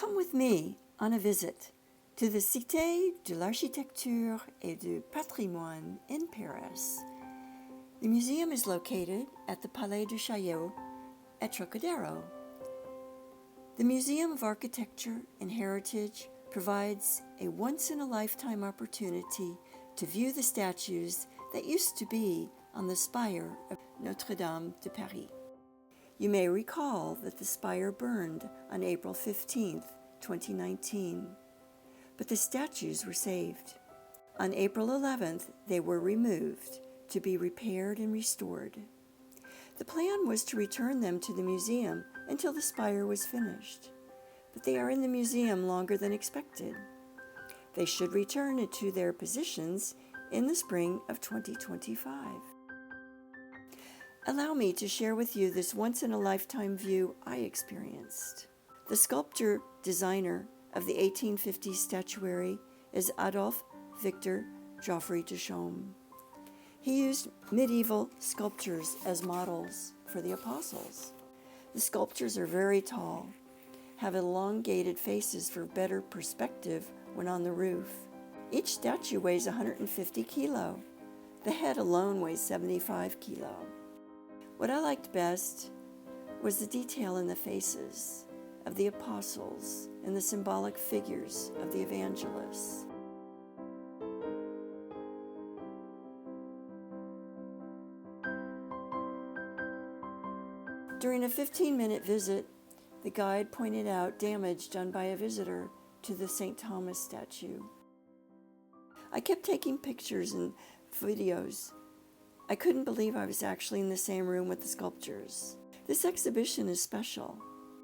Come with me on a visit to the Cité de l'Architecture et du Patrimoine in Paris. The museum is located at the Palais de Chaillot at Trocadero. The Museum of Architecture and Heritage provides a once-in-a-lifetime opportunity to view the statues that used to be on the spire of Notre-Dame de Paris. You may recall that the spire burned on April 15, 2019, but the statues were saved. On April 11th, they were removed to be repaired and restored. The plan was to return them to the museum until the spire was finished, but they are in the museum longer than expected. They should return to their positions in the spring of 2025. Allow me to share with you this once-in-a-lifetime view I experienced. The sculptor designer of the 1850s statuary is Adolphe-Victor Geoffrey-Dechaume. He used medieval sculptures as models for the apostles. The sculptures are very tall, have elongated faces for better perspective when on the roof. Each statue weighs 150 kilo. The head alone weighs 75 kilo. What I liked best was the detail in the faces of the apostles and the symbolic figures of the evangelists. During a 15-minute visit, the guide pointed out damage done by a visitor to the St. Thomas statue. I kept taking pictures and videos. I couldn't believe I was actually in the same room with the sculptures. This exhibition is special.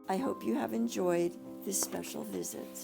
I hope you have enjoyed this special visit.